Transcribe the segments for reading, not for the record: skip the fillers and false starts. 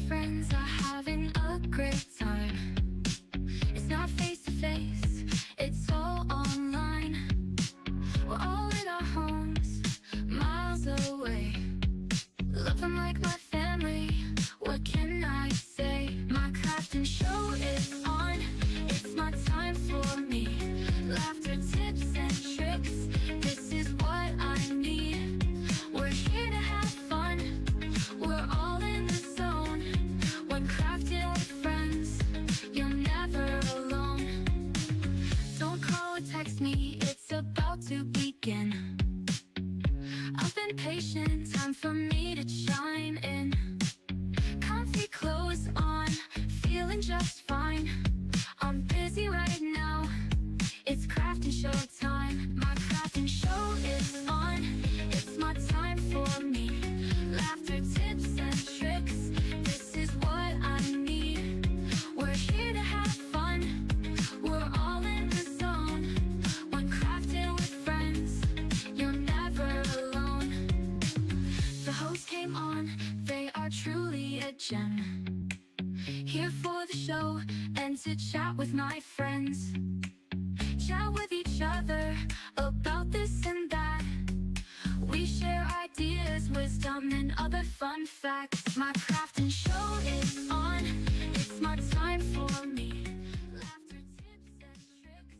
friends are having a great time. It's not face to face, it's all online. We're all in our homes, miles away. Love them like my family, what can I say? My crafting show is on, it's my time for me. Laughter, tips and tricks, this is what I need. We're here to have fun, we're all in the zone. When crafting with friends, you're never alone. Don't call or text me, it's about to begin. I've been patient, time for me to chime in. Comfy clothes on, feeling just fine. I'm busy right now, it's crafting show time. My crafting show is on, it's my time for me. Laughter, tips and tricks, this is what I need. We're here to have fun, we're all in the zone. When crafting with friends, you're never alone. The host came on, they are truly a gem. Here for the show and to chat with my friends. Chat with each other about this and that. We share ideas, wisdom and other fun facts. My crafting show is on, it's my time for me. Laughter, tips and tricks.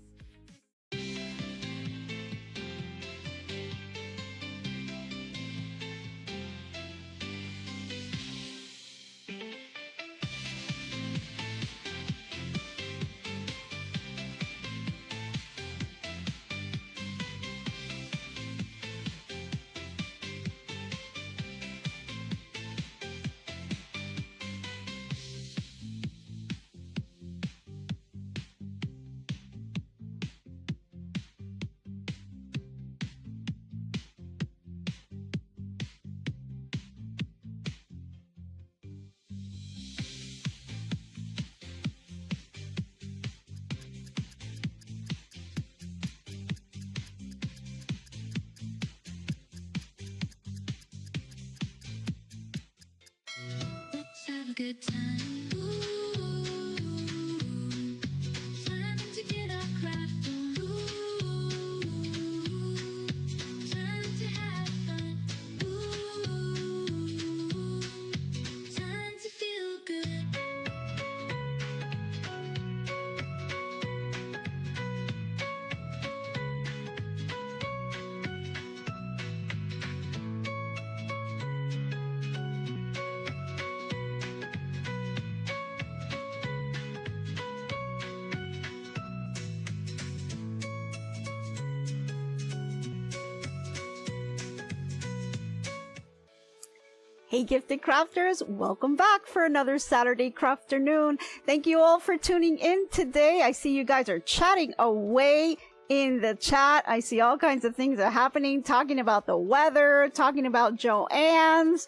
Let's have a good time. Ooh, time to get our craft on. Ooh, time to have fun. Ooh, time to feel good. Hey gifted crafters, welcome back for another Saturday CrafterNoon. Thank you all for tuning in today. I see you guys are chatting away in the chat. I see all kinds of things are happening, talking about the weather, talking about Joanne's,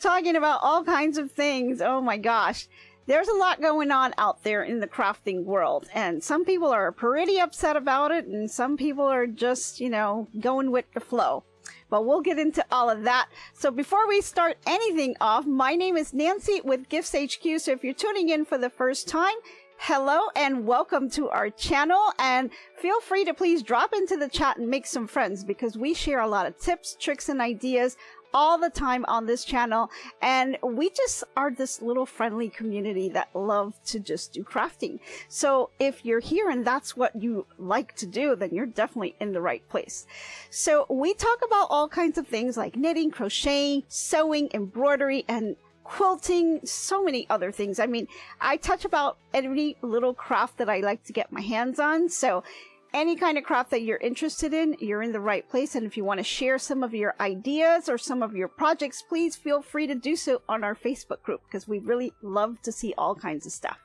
talking about all kinds of things. Oh my gosh. There's a lot going on out there in the crafting world, and some people are pretty upset about it, and some people are just, you know, going with the flow. But we'll get into all of that. So before we start anything off, my name is Nancy with GiftsHQ. So if you're tuning in for the first time, hello and welcome to our channel. And feel free to please drop into the chat and make some friends, because we share a lot of tips, tricks, and ideas all the time on this channel, and we just are this little friendly community that love to just do crafting. So if you're here and that's what you like to do, then you're definitely in the right place. So we talk about all kinds of things like knitting, crocheting, sewing, embroidery, and quilting, so many other things. I mean, I touch about every little craft that I like to get my hands on. So any kind of craft that you're interested in, you're in the right place. And if you want to share some of your ideas or some of your projects, please feel free to do so on our Facebook group, because we really love to see all kinds of stuff.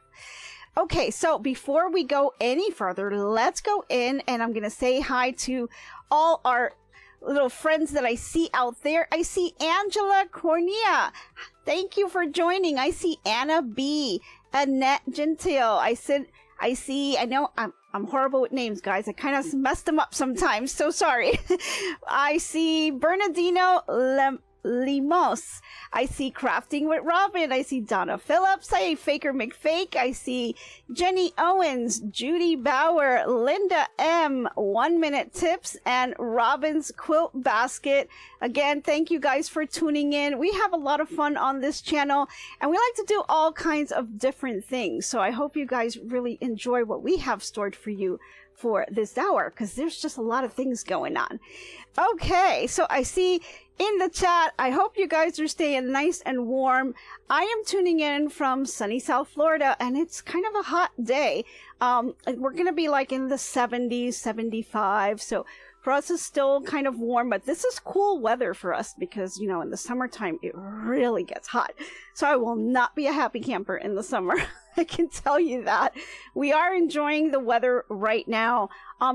Okay, so before we go any further, let's go in, and I'm going to say hi to all our little friends that I see out there. I see Angela Cornea. Thank you for joining. I see Anna B, Annette Gentile. I know I'm horrible with names, guys. I kind of messed them up sometimes, so sorry. I see Bernardino Limos. I see Crafting with Robin. I see Donna Phillips. I see Faker McFake. I see Jenny Owens, Judy Bauer, Linda M, 1 Minute Tips, and Robin's Quilt Basket. Again, thank you guys for tuning in. We have a lot of fun on this channel, and we like to do all kinds of different things. So I hope you guys really enjoy what we have stored for you for this hour, because there's just a lot of things going on. Okay, so I see in the chat, I hope you guys are staying nice and warm. I am tuning in from sunny South Florida, and it's kind of a hot day. We're gonna be like in the 70s, 75, so for us it's still kind of warm, but this is cool weather for us because, you know, in the summertime it really gets hot. So I will not be a happy camper in the summer. I can tell you that. We are enjoying the weather right now.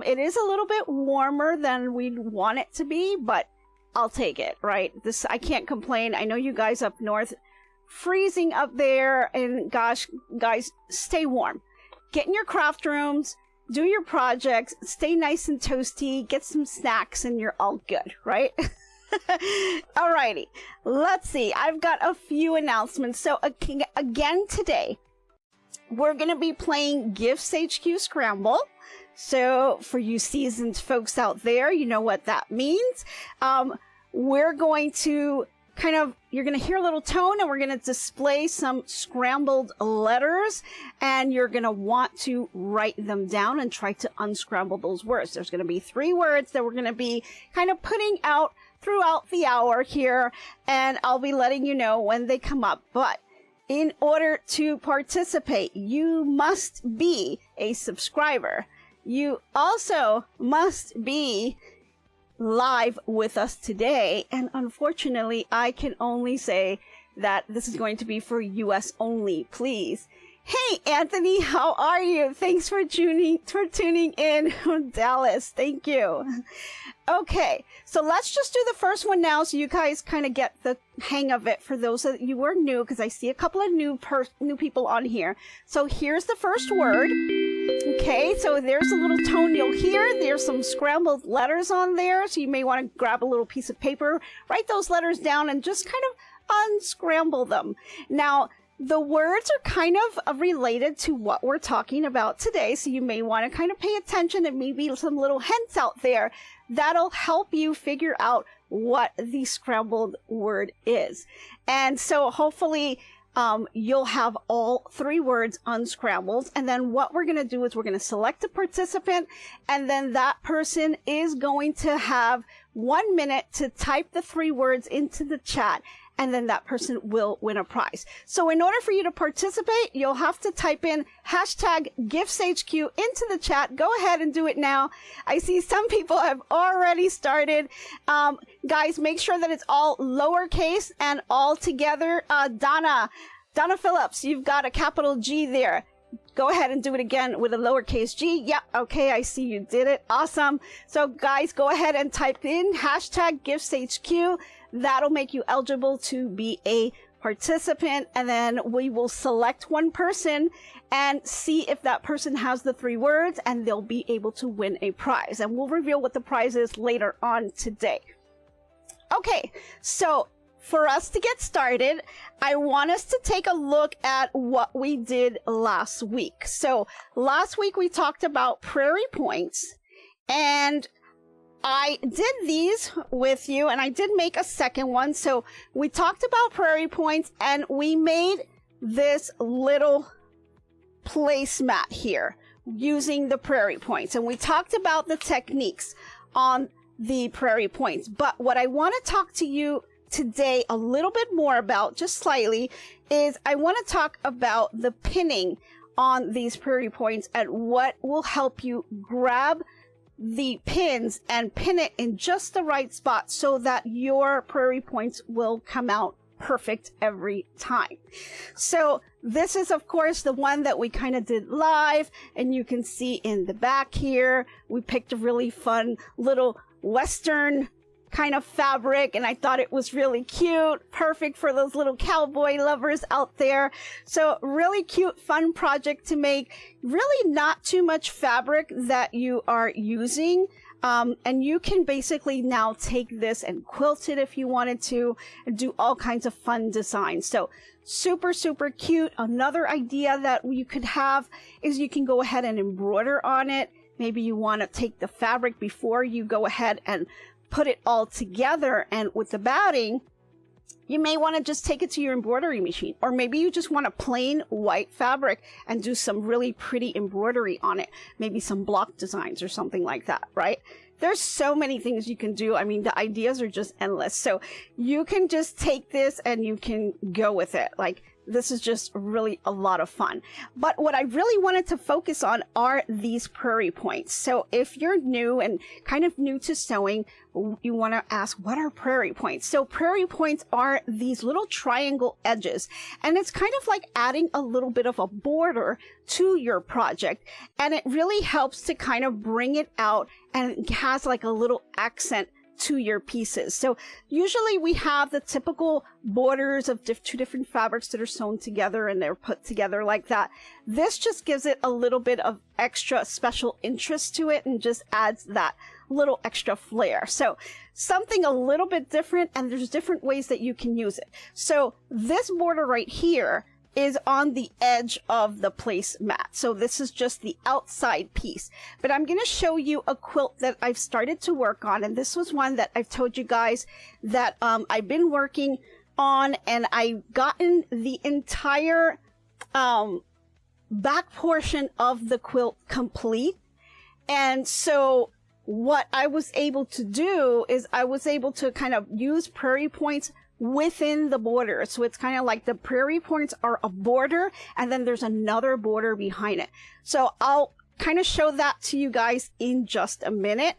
It is a little bit warmer than we'd want it to be, but I'll take it, right? I can't complain. I know you guys up north, freezing up there, and gosh, guys, stay warm. Get in your craft rooms, do your projects, stay nice and toasty, get some snacks, and you're all good, right? Alrighty, let's see. I've got a few announcements. So again today, we're going to be playing GiftsHQ Scramble. So for you seasoned folks out there, you know what that means. We're going to you're going to hear a little tone, and we're going to display some scrambled letters, and you're going to want to write them down and try to unscramble those words. There's going to be 3 words that we're going to be kind of putting out throughout the hour here, and I'll be letting you know when they come up. But in order to participate, you must be a subscriber. You also must be live with us today. And unfortunately, I can only say that this is going to be for US only, please. Hey, Anthony, how are you? Thanks for tuning in from Dallas. Thank you. Okay, so let's just do the first one now so you guys kind of get the hang of it for those of you who are new, because I see a couple of new people on here. So here's the first word. Okay, so there's a little tone you'll hear. There's some scrambled letters on there, so you may want to grab a little piece of paper, write those letters down, and just kind of unscramble them. Now, the words are kind of related to what we're talking about today, so you may want to kind of pay attention, and maybe some little hints out there that'll help you figure out what the scrambled word is. And so hopefully you'll have all 3 words unscrambled, and then what we're going to do is we're going to select a participant, and then that person is going to have 1 minute to type the 3 words into the chat, and then that person will win a prize. So in order for you to participate, you'll have to type in #GiftsHQ into the chat. Go ahead and do it now. I see some people have already started. Guys, make sure that it's all lowercase and all together. Donna Phillips, you've got a capital G there. Go ahead and do it again with a lowercase g. Yep, okay, I see you did it. Awesome. So guys, go ahead and type in #GiftsHQ. That'll make you eligible to be a participant, and then we will select one person and see if that person has the 3 words, and they'll be able to win a prize. And we'll reveal what the prize is later on today. Okay, so for us to get started, I want us to take a look at what we did last week. So last week we talked about Prairie Points, and I did these with you, and I did make a second one. So we talked about Prairie Points, and we made this little placemat here using the Prairie Points, and we talked about the techniques on the Prairie Points. But what I want to talk to you today a little bit more about, just slightly, is I want to talk about the pinning on these Prairie Points and what will help you grab the pins and pin it in just the right spot so that your Prairie Points will come out perfect every time. So this is, of course, the one that we kind of did live, and you can see in the back here, we picked a really fun little Western kind of fabric, and I thought it was really cute, perfect for those little cowboy lovers out there. So really cute, fun project to make. Really not too much fabric that you are using. And you can basically now take this and quilt it if you wanted to, and do all kinds of fun designs. So super, super cute. Another idea that you could have is you can go ahead and embroider on it. Maybe you want to take the fabric before you go ahead and put it all together, and with the batting, you may want to just take it to your embroidery machine, or maybe you just want a plain white fabric and do some really pretty embroidery on it, maybe some block designs or something like that, right? There's so many things you can do. I mean, the ideas are just endless. So you can just take this and you can go with it. Like, this is just really a lot of fun. But what I really wanted to focus on are these Prairie Points. So if you're new and kind of new to sewing, you want to ask, what are Prairie Points? So Prairie Points are these little triangle edges, and it's kind of like adding a little bit of a border to your project, and it really helps to kind of bring it out, and it has like a little accent to your pieces. So usually we have the typical borders of two different fabrics that are sewn together and they're put together like that. This just gives it a little bit of extra special interest to it and just adds that little extra flair. So something a little bit different, and there's different ways that you can use it. So this border right here is on the edge of the placemat. So this is just the outside piece. But I'm going to show you a quilt that I've started to work on. And this was one that I've told you guys that I've been working on, and I've gotten the entire back portion of the quilt complete. And so what I was able to do is I was able to kind of use Prairie Points within the border. So it's kind of like the Prairie Points are a border, and then there's another border behind it. So I'll kind of show that to you guys in just a minute.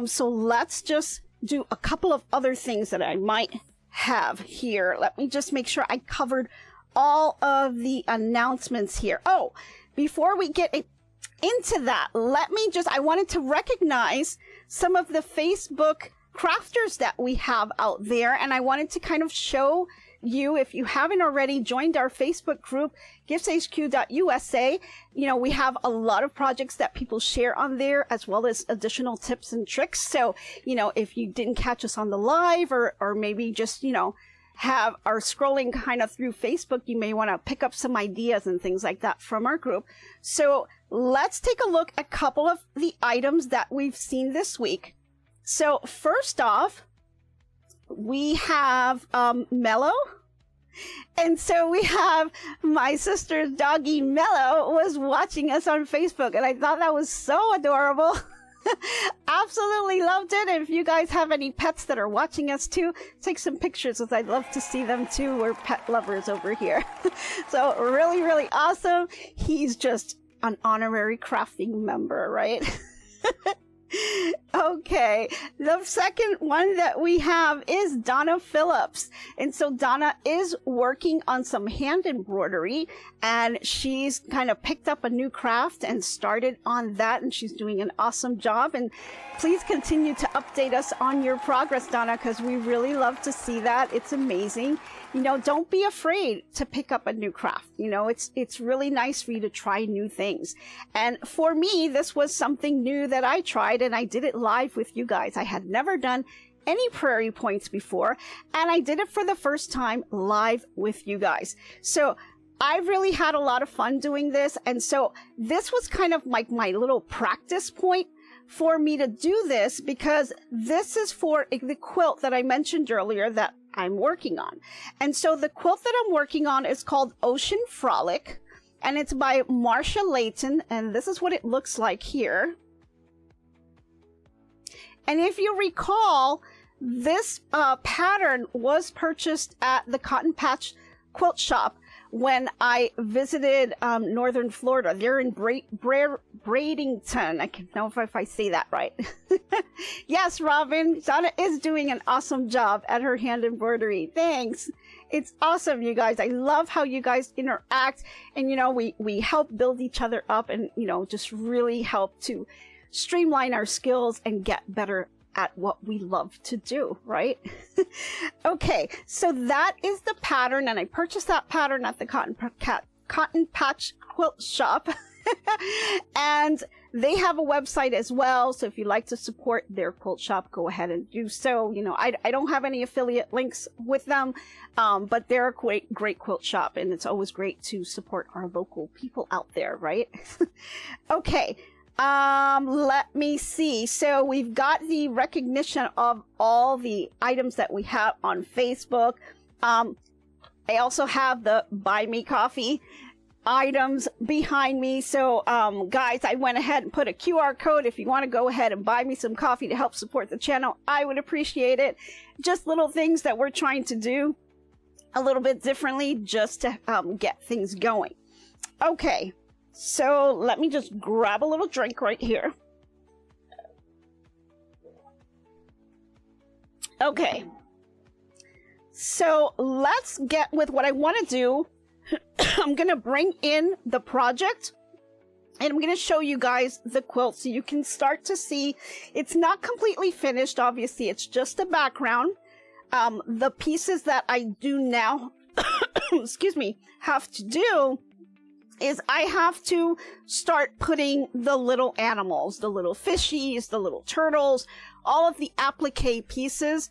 So let's just do a couple of other things that I might have here. Let me just make sure I covered all of the announcements here. Oh, before we get into that, I wanted to recognize some of the Facebook crafters that we have out there, and I wanted to kind of show you, if you haven't already joined our Facebook group, GiftsHQ.USA, you know, we have a lot of projects that people share on there, as well as additional tips and tricks. So, you know, if you didn't catch us on the live, or maybe just, you know, are scrolling kind of through Facebook, you may want to pick up some ideas and things like that from our group. So let's take a look at a couple of the items that we've seen this week. So first off, we have Mellow. And so we have my sister's doggy Mellow was watching us on Facebook, and I thought that was so adorable. Absolutely loved it. If you guys have any pets that are watching us too, take some pictures, because I'd love to see them too. We're pet lovers over here. So really, really awesome. He's just an honorary crafting member, right? Okay, the second one that we have is Donna Phillips. And so Donna is working on some hand embroidery, and she's kind of picked up a new craft and started on that, and she's doing an awesome job. And please continue to update us on your progress, Donna, because we really love to see that. It's amazing. You know, don't be afraid to pick up a new craft. You know, it's really nice for you to try new things. And for me, this was something new that I tried, and I did it live with you guys. I had never done any Prairie Points before, and I did it for the first time live with you guys. So I really had a lot of fun doing this. And so this was kind of like my little practice point for me to do this, because this is for the quilt that I mentioned earlier that I'm working on. And so the quilt that I'm working on is called Ocean Frolic, and it's by Marsha Leighton, and this is what it looks like here. And if you recall, this pattern was purchased at the Cotton Patch Quilt Shop when I visited northern Florida. They're in Bradenton. I can't know if I say that right. Yes, Robin, Donna is doing an awesome job at her hand embroidery. Thanks. It's awesome, you guys. I love how you guys interact, and, you know, we help build each other up, and, you know, just really help to streamline our skills and get better at what we love to do, right? Okay, so that is the pattern, and I purchased that pattern at the Cotton Patch Quilt Shop. And they have a website as well. So if you'd like to support their quilt shop, go ahead and do so. You know, I don't have any affiliate links with them, but they're a great quilt shop. And it's always great to support our local people out there, right? Okay. Let me see. So we've got the recognition of all the items that we have on Facebook. I also have the Buy Me Coffee items behind me. So, guys, I went ahead and put a QR code. If you want to go ahead and buy me some coffee to help support the channel, I would appreciate it. Just little things that we're trying to do a little bit differently just to get things going. Okay. So let me just grab a little drink right here. Okay. So let's get with what I want to do. I'm going to bring in the project and I'm going to show you guys the quilt so you can start to see it's not completely finished. Obviously, it's just a background. The pieces that I do now, excuse me, have to do is I have to start putting the little animals, the little fishies, the little turtles, all of the applique pieces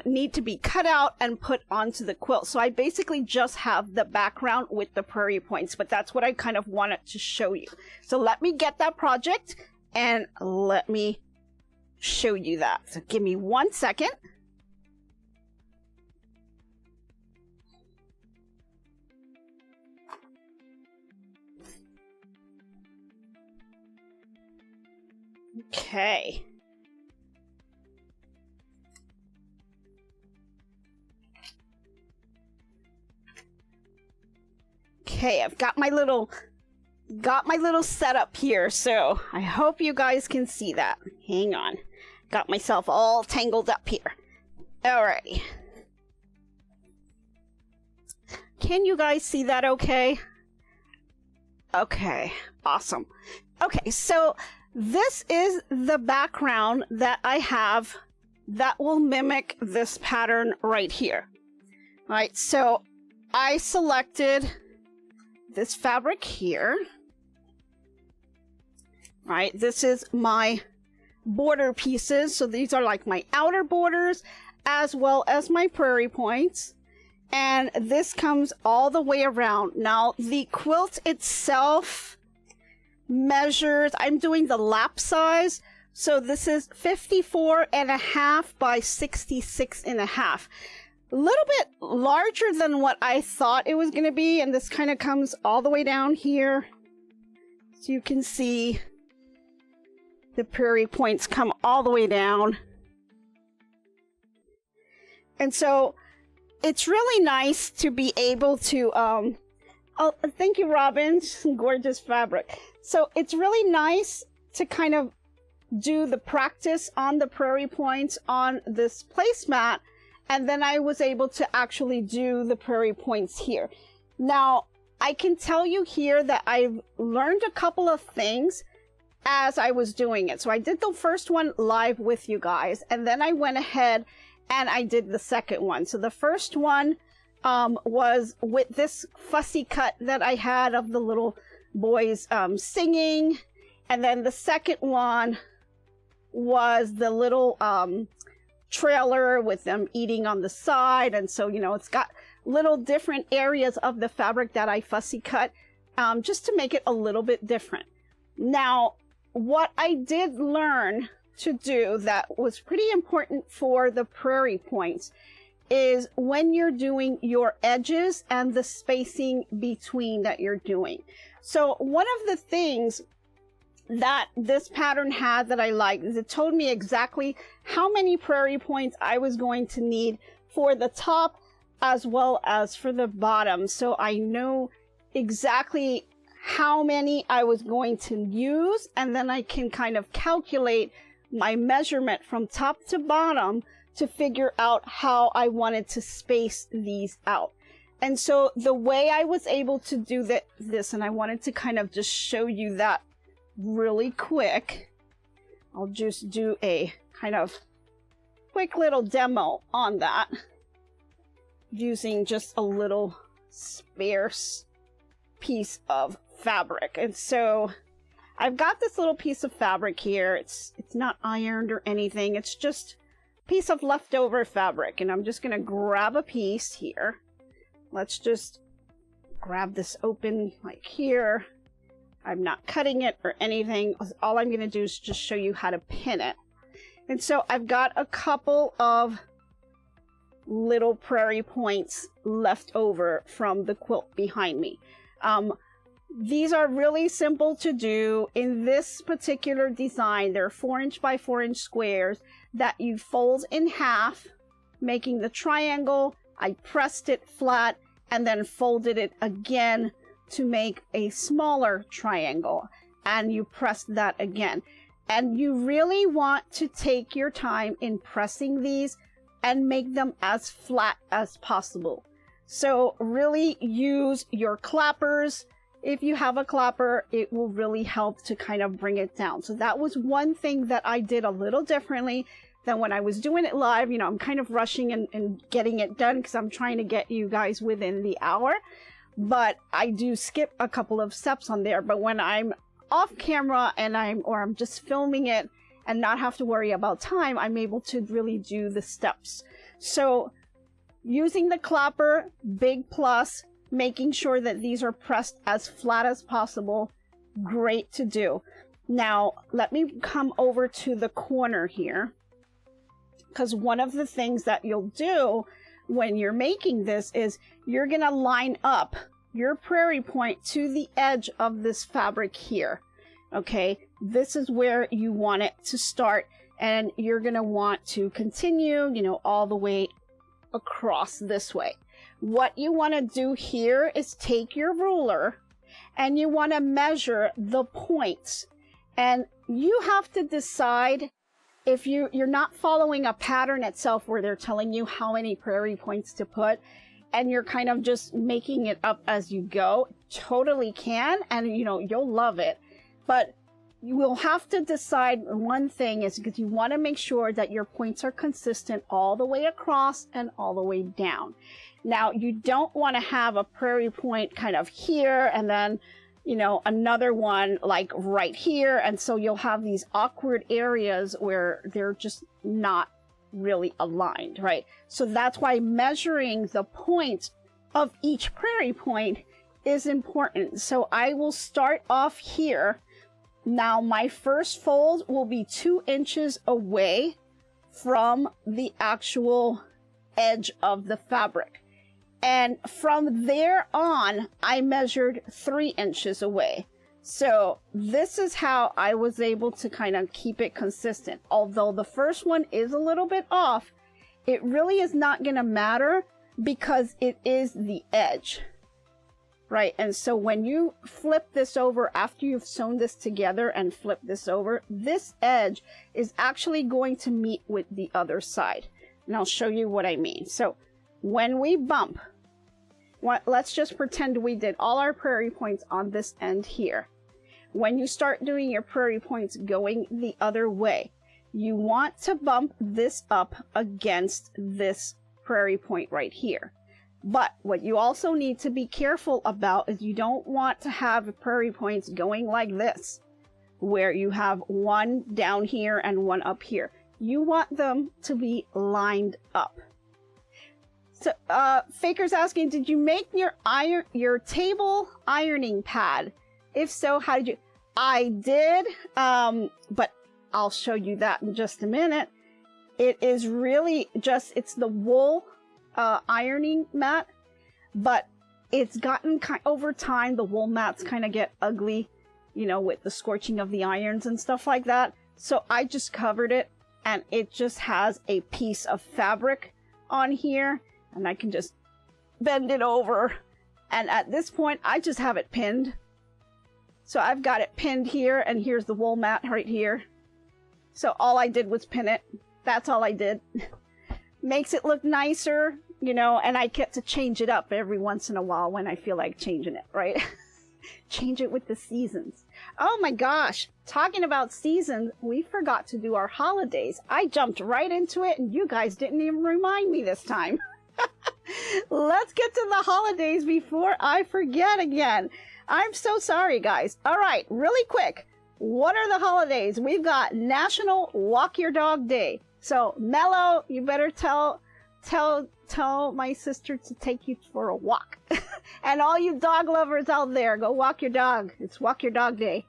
need to be cut out and put onto the quilt. So I basically just have the background with the Prairie Points, but that's what I kind of wanted to show you. So let me get that project and let me show you that. So give me 1 second. Okay. Okay, I've got my little setup here, so I hope you guys can see that. Hang on. Got myself all tangled up here. Alrighty. Can you guys see that okay? Okay, awesome. Okay, so this is the background that I have that will mimic this pattern right here. All right, so I selected this fabric here. All right, this is my border pieces. So these are like my outer borders as well as my Prairie Points. And this comes all the way around. Now, the quilt itself measures, I'm doing the lap size. So this is 54.5 by 66.5. A little bit larger than what I thought it was going to be. And this kind of comes all the way down here. So you can see the Prairie Points come all the way down. And so it's really nice to be able to, oh, thank you, Robin. Gorgeous fabric. So it's really nice to kind of do the practice on the Prairie Points on this placemat. And then I was able to actually do the Prairie Points here. Now, I can tell you here that I've learned a couple of things as I was doing it. So I did the first one live with you guys, and then I went ahead and I did the second one. So the first one was with this fussy cut that I had of the little boys singing. And then the second one was the little trailer with them eating on the side. And so, you know, it's got little different areas of the fabric that I fussy cut just to make it a little bit different. Now, what I did learn to do that was pretty important for the Prairie Points is when you're doing your edges and the spacing between that you're doing. So one of the things that this pattern had that I liked is it told me exactly how many Prairie Points I was going to need for the top as well as for the bottom. So I know exactly how many I was going to use, and then I can kind of calculate my measurement from top to bottom to figure out how I wanted to space these out. And so the way I was able to do this, and I wanted to kind of just show you that really quick. I'll just do a kind of quick little demo on that using just a little sparse piece of fabric. And so I've got this little piece of fabric here. It's not ironed or anything. It's just a piece of leftover fabric. And I'm just going to grab a piece here. Let's just grab this open like here. I'm not cutting it or anything. All I'm going to do is just show you how to pin it. And so I've got a couple of little Prairie Points left over from the quilt behind me. These are really simple to do. In this particular design, they're 4" by 4" squares that you fold in half, making the triangle. I pressed it flat and then folded it again to make a smaller triangle, and you press that again. And you really want to take your time in pressing these and make them as flat as possible. So really use your clappers. If you have a clapper, it will really help to kind of bring it down. So that was one thing that I did a little differently than when I was doing it live. You know, I'm kind of rushing and getting it done because I'm trying to get you guys within the hour. But I do skip a couple of steps on there. But when I'm off camera and I'm just filming it and not have to worry about time, I'm able to really do the steps. So using the clapper, big plus. Making sure that these are pressed as flat as possible. Great to do. Now, let me come over to the corner here. Because one of the things that you'll do when you're making this is you're going to line up your Prairie Point to the edge of this fabric here. Okay, this is where you want it to start. And you're going to want to continue, you know, all the way across this way. What you want to do here is take your ruler and you want to measure the points. And you have to decide if you're not following a pattern itself where they're telling you how many Prairie Points to put and you're kind of just making it up as you go. Totally can, and you know, you'll love it. But you will have to decide one thing is because you want to make sure that your points are consistent all the way across and all the way down. Now, you don't want to have a Prairie Point kind of here and then, you know, another one like right here. And so you'll have these awkward areas where they're just not really aligned, right? So that's why measuring the points of each Prairie Point is important. So I will start off here. Now, my first fold will be 2 inches away from the actual edge of the fabric. And from there on, I measured 3 inches away. So this is how I was able to kind of keep it consistent. Although the first one is a little bit off, it really is not going to matter because it is the edge. Right, and so when you flip this over after you've sewn this together and flip this over, this edge is actually going to meet with the other side. And I'll show you what I mean. So when we bump, let's just pretend we did all our Prairie Points on this end here. When you start doing your Prairie Points going the other way, you want to bump this up against this Prairie Point right here. But what you also need to be careful about is you don't want to have Prairie Points going like this, where you have one down here and one up here. You want them to be lined up. So, Faker's asking, did you make your table ironing pad? If so, how did you? I did, but I'll show you that in just a minute. It is really just, it's the wool ironing mat, but it's gotten over time, the wool mats kind of get ugly, you know, with the scorching of the irons and stuff like that. So I just covered it and it just has a piece of fabric on here and I can just bend it over. And at this point, I just have it pinned. So I've got it pinned here and here's the wool mat right here. So all I did was pin it. That's all I did. Makes it look nicer, you know, and I get to change it up every once in a while when I feel like changing it, right? Change it with the seasons. Oh my gosh, talking about seasons, we forgot to do our holidays. I jumped right into it and you guys didn't even remind me this time. Let's get to the holidays before I forget again. I'm so sorry, guys. All right, really quick. What are the holidays? We've got National Walk Your Dog Day. So, Mello, you better tell my sister to take you for a walk. And all you dog lovers out there, go walk your dog. It's Walk Your Dog Day.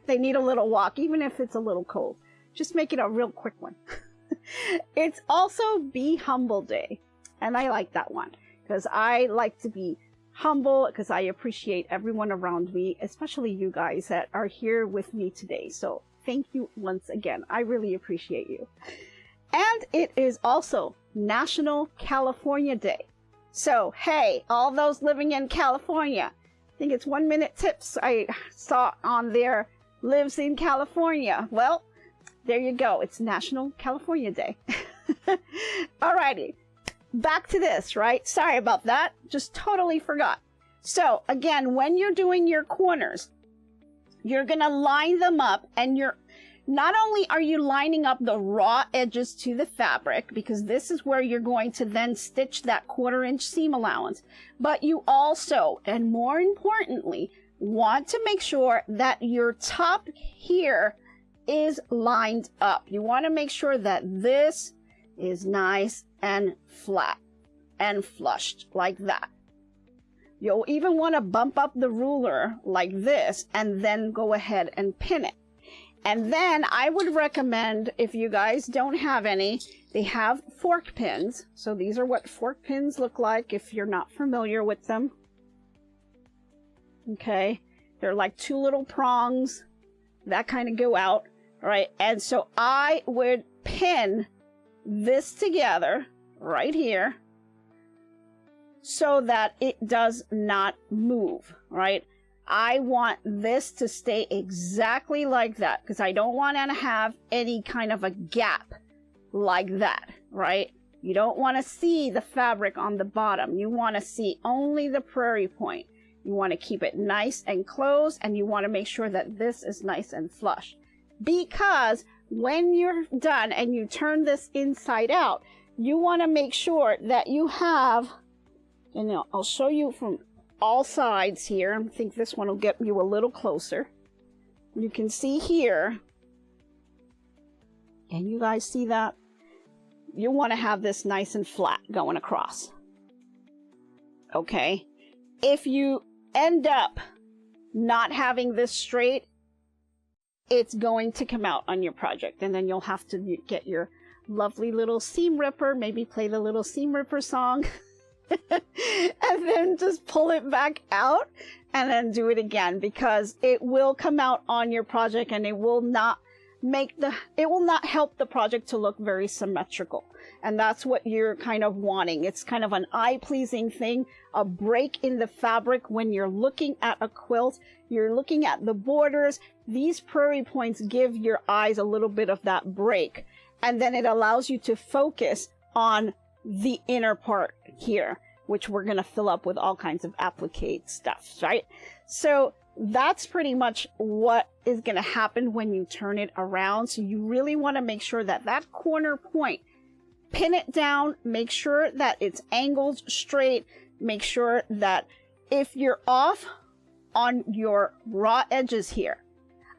They need a little walk, even if it's a little cold. Just make it a real quick one. It's also Be Humble Day. And I like that one because I like to be humble because I appreciate everyone around me, especially you guys that are here with me today. So thank you once again. I really appreciate you. And it is also National California Day. So, hey, all those living in California, I think it's 1 Minute Tips I saw on there lives in California. Well, there you go. It's National California Day. Alrighty, back to this, right? Sorry about that. Just totally forgot. So, again, when you're doing your corners, you're going to line them up, and not only are you lining up the raw edges to the fabric, because this is where you're going to then stitch that 1/4 inch seam allowance, but you also, and more importantly, want to make sure that your top here is lined up. You want to make sure that this is nice and flat and flushed like that. You'll even want to bump up the ruler like this and then go ahead and pin it. And then I would recommend, if you guys don't have any, they have fork pins. So these are what fork pins look like if you're not familiar with them. Okay, they're like 2 little prongs that kind of go out, right? And so I would pin this together right here so that it does not move, right? I want this to stay exactly like that because I don't want to have any kind of a gap like that, right? You don't want to see the fabric on the bottom. You want to see only the prairie point. You want to keep it nice and closed, and you want to make sure that this is nice and flush. Because when you're done and you turn this inside out, you want to make sure that you have, and I'll show you from all sides here. I think this one will get you a little closer. You can see here, and you guys see that? You want to have this nice and flat going across. Okay? If you end up not having this straight, it's going to come out on your project, and then you'll have to get your lovely little seam ripper, maybe play the little seam ripper song, and then just pull it back out and then do it again, because it will come out on your project and it will not help the project to look very symmetrical. And that's what you're kind of wanting. It's kind of an eye-pleasing thing, a break in the fabric when you're looking at a quilt. You're looking at the borders. These prairie points give your eyes a little bit of that break. And then it allows you to focus on the inner part here, which we're going to fill up with all kinds of applique stuff, right? So that's pretty much what is going to happen when you turn it around. So you really want to make sure that that corner point, pin it down, make sure that it's angled straight, make sure that if you're off on your raw edges here,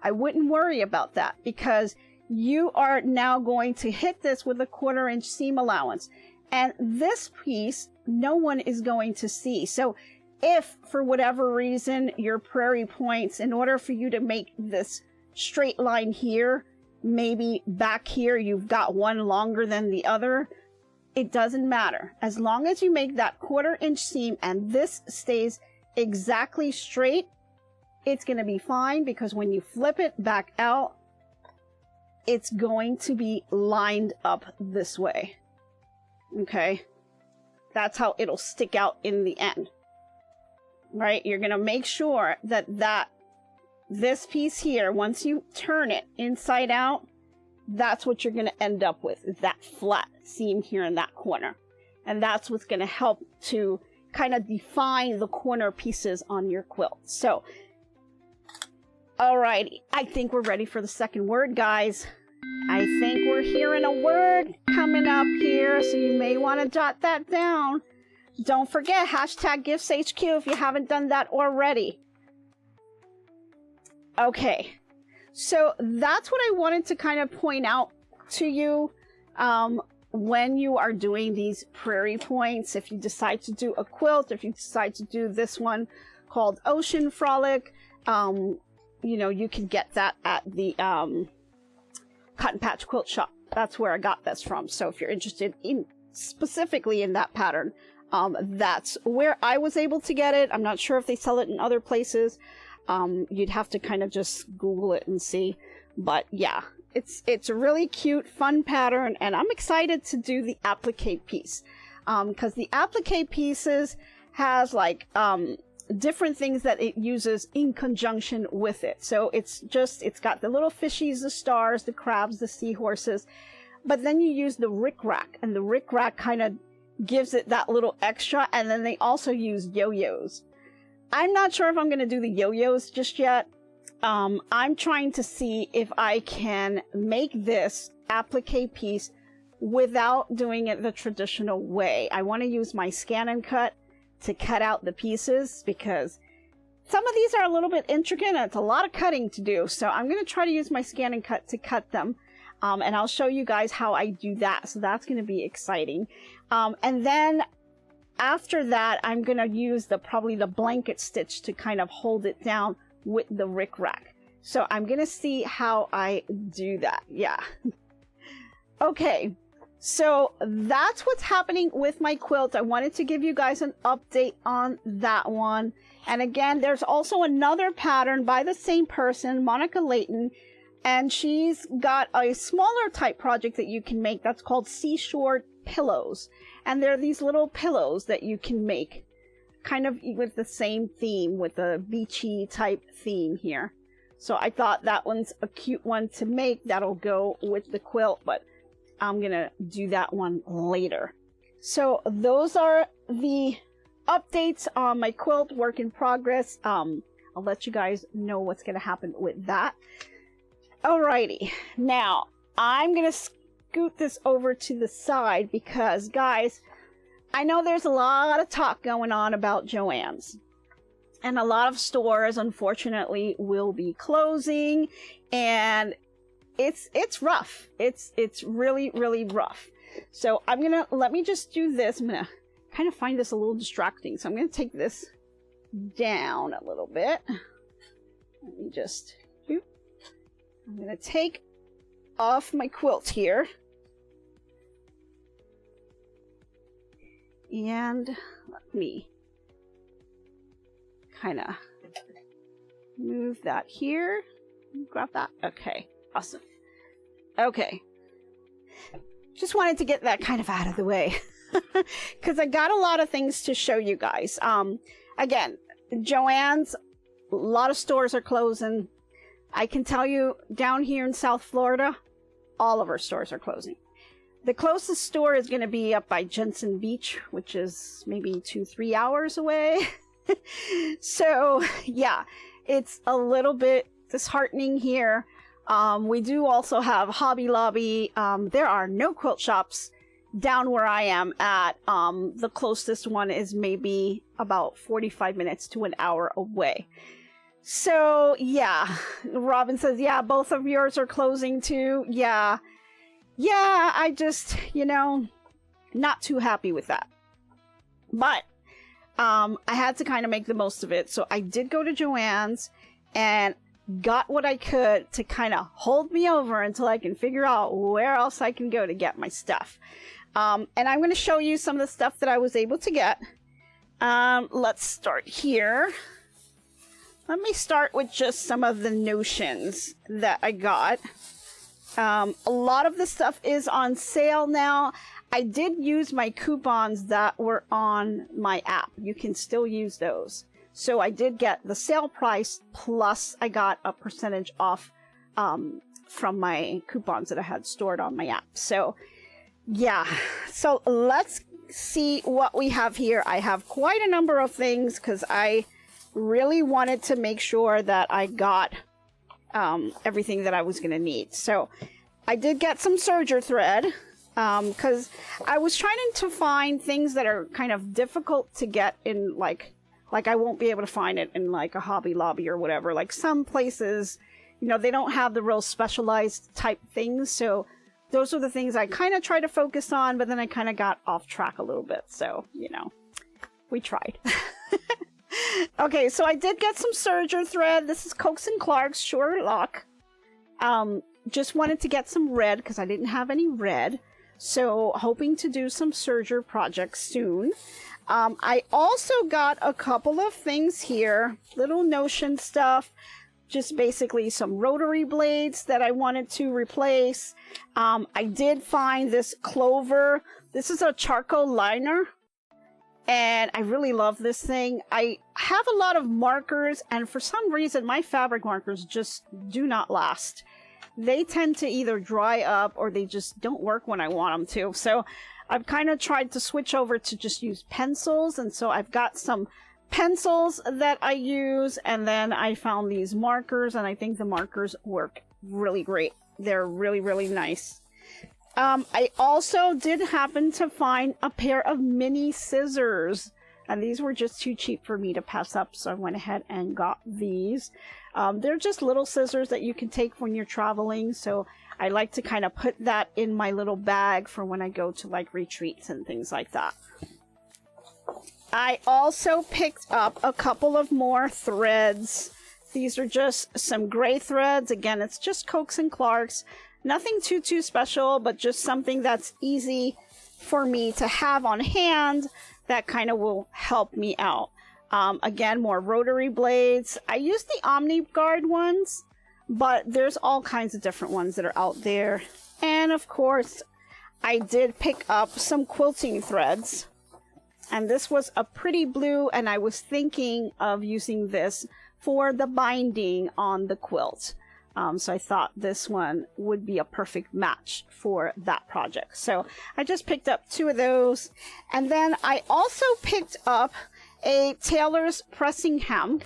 I wouldn't worry about that, because you are now going to hit this with a 1/4 inch seam allowance. And this piece, no one is going to see. So if for whatever reason your prairie points, in order for you to make this straight line here, maybe back here you've got one longer than the other, it doesn't matter. As long as you make that 1/4 inch seam and this stays exactly straight, it's going to be fine, because when you flip it back out, it's going to be lined up this way. Okay? That's how it'll stick out in the end. Right? You're going to make sure that this piece here, once you turn it inside out, that's what you're going to end up with, is that flat seam here in that corner. And that's what's going to help to kind of define the corner pieces on your quilt. So, alrighty, I think we're ready for the second word, guys. I think we're hearing a word coming up here, so you may want to jot that down. Don't forget, hashtag GiftsHQ if you haven't done that already. Okay, so that's what I wanted to kind of point out to you when you are doing these Prairie Points. If you decide to do a quilt, if you decide to do this one called Ocean Frolic, you know, you can get that at the Cotton Patch Quilt Shop. That's where I got this from. So if you're interested in specifically in that pattern, that's where I was able to get it. I'm not sure if they sell it in other places. You'd have to kind of just Google it and see. But yeah, it's a really cute, fun pattern, and I'm excited to do the applique piece. Because the applique pieces has like different things that it uses in conjunction with it. So it's got the little fishies, the stars, the crabs, the seahorses, but then you use the rickrack, and the rickrack kind of gives it that little extra. And then they also use yo-yos. I'm not sure if I'm going to do the yo-yos just yet. I'm trying to see if I can make this applique piece without doing it the traditional way. I want to use my scan and cut to cut out the pieces, because some of these are a little bit intricate and it's a lot of cutting to do. So I'm going to try to use my scan and cut to cut them. And I'll show you guys how I do that. So that's going to be exciting. And then after that, I'm going to use probably the blanket stitch to kind of hold it down with the rickrack. So I'm going to see how I do that. Yeah. Okay. So that's what's happening with my quilt. I wanted to give you guys an update on that one. And again, there's also another pattern by the same person, Marsha Leighton, and she's got a smaller type project that you can make that's called Seashore Pillows. And they're these little pillows that you can make kind of with the same theme, with a beachy type theme here. So I thought that one's a cute one to make that'll go with the quilt, but I'm gonna do that one later. So those are the updates on my quilt work in progress. I'll let you guys know what's gonna happen with that. Alrighty, now I'm gonna scoot this over to the side because, guys, I know there's a lot of talk going on about Joann's, and a lot of stores unfortunately will be closing, and it's rough. It's really, really rough. So let me just do this. I'm gonna kind of find this a little distracting. So I'm gonna take this down a little bit. Let me just, I'm gonna take off my quilt here. And let me kind of move that here. Grab that. Okay, awesome. Okay. Just wanted to get that kind of out of the way because I got a lot of things to show you guys. Again, Joann's, a lot of stores are closing. I can tell you down here in South Florida, all of our stores are closing. The closest store is going to be up by Jensen Beach, which is maybe 2-3 hours away. So yeah, it's a little bit disheartening here. We do also have Hobby Lobby. There are no quilt shops down where I am at. The closest one is maybe about 45 minutes to an hour away. So yeah, Robin says, yeah, both of yours are closing too. Yeah, I just, not too happy with that. But I had to kind of make the most of it. So I did go to Joann's and got what I could to kind of hold me over until I can figure out where else I can go to get my stuff. And I'm going to show you some of the stuff that I was able to get. Let's start here. Let me start with just some of the notions that I got. A lot of the stuff is on sale now. I did use my coupons that were on my app. You can still use those. So I did get the sale price, plus I got a percentage off from my coupons that I had stored on my app. So yeah, so let's see what we have here. I have quite a number of things because I really wanted to make sure that I got everything that I was going to need. So I did get some serger thread because I was trying to find things that are kind of difficult to get in like Like I won't be able to find it in like a Hobby Lobby or whatever. Like some places, you know, they don't have the real specialized type things. So those are the things I kind of try to focus on, but then I kind of got off track a little bit. So, you know, we tried. Okay, so I did get some serger thread. This is Coax & Clark's Sure Luck. Just wanted to get some red because I didn't have any red. So hoping to do some serger projects soon. I also got a couple of things here, little Notion stuff, just basically some rotary blades that I wanted to replace. I did find this Clover. This is a charcoal liner, and I really love this thing. I have a lot of markers, and for some reason my fabric markers just do not last. They tend to either dry up or they just don't work when I want them to. So I've kind of tried to switch over to just use pencils, and so I've got some pencils that I use, and then I found these markers, and I think the markers work really great. They're really, really nice. I also did happen to find a pair of mini scissors, and these were just too cheap for me to pass up, so I went ahead and got these. They're just little scissors that you can take when you're traveling, so I like to kind of put that in my little bag for when I go to like retreats and things like that. I also picked up a couple of more threads. These are just some gray threads. Again, it's just Coax & Clark's. Nothing too special, but just something that's easy for me to have on hand that kind of will help me out. Again, more rotary blades. I use the OmniGuard ones, but there's all kinds of different ones that are out there. And of course, I did pick up some quilting threads. And this was a pretty blue, and I was thinking of using this for the binding on the quilt. So I thought this one would be a perfect match for that project. So I just picked up 2 of those. And then I also picked up a tailor's pressing hem.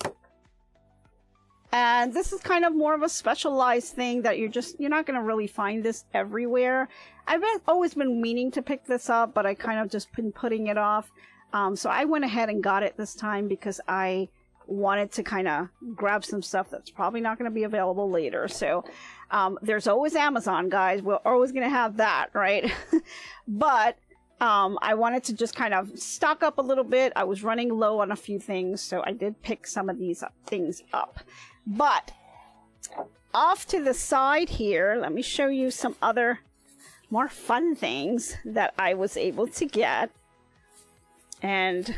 And this is kind of more of a specialized thing that you're not going to really find this everywhere. I've always been meaning to pick this up, but I kind of just been putting it off. So I went ahead and got it this time because I wanted to kind of grab some stuff that's probably not going to be available later. So there's always Amazon, guys. We're always going to have that, right? But I wanted to just kind of stock up a little bit. I was running low on a few things, so I did pick some of these things up. But off to the side here, let me show you some other more fun things that I was able to get. And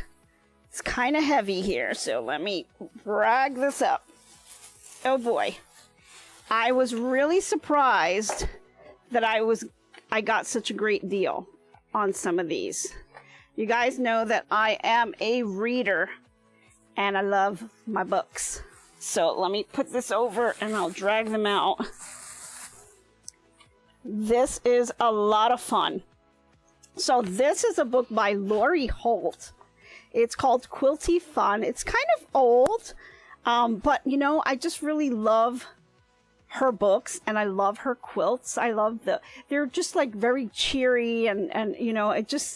it's kind of heavy here, so let me drag this up. Oh boy. I was really surprised that I got such a great deal on some of these. You guys know that I am a reader and I love my books. So let me put this over and I'll drag them out. This is a lot of fun. So this is a book by Lori Holt. It's called Quilty Fun. It's kind of old, but you know, I just really love her books and I love her quilts. I love they're just like very cheery and you know,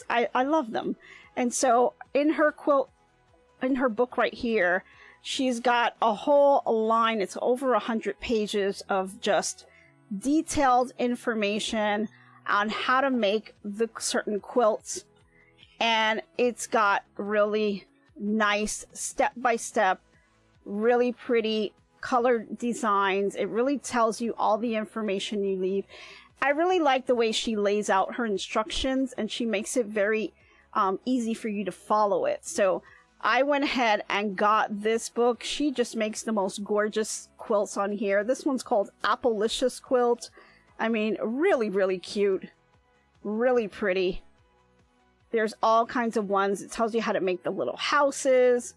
I love them. And so in her book right here, she's got a whole line. It's over 100 pages of just detailed information on how to make the certain quilts. And it's got really nice step-by-step, really pretty colored designs. It really tells you all the information you need. I really like the way she lays out her instructions, and she makes it very easy for you to follow it. So I went ahead and got this book. She just makes the most gorgeous quilts on here. This one's called Appalicious Quilt. I mean, really, really cute. Really pretty. There's all kinds of ones. It tells you how to make the little houses.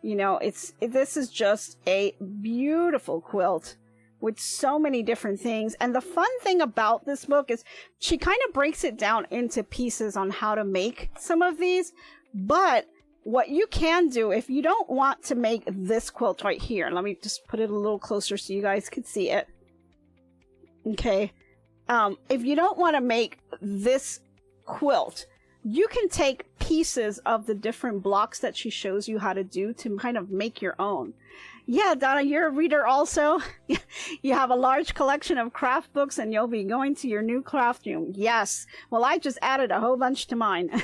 You know, this is just a beautiful quilt with so many different things. And the fun thing about this book is she kind of breaks it down into pieces on how to make some of these. But what you can do, if you don't want to make this quilt right here, let me just put it a little closer so you guys can see it. Okay. If you don't want to make this quilt, you can take pieces of the different blocks that she shows you how to do to kind of make your own. Yeah, Donna, you're a reader also. You have a large collection of craft books and you'll be going to your new craft room. Yes. Well, I just added a whole bunch to mine.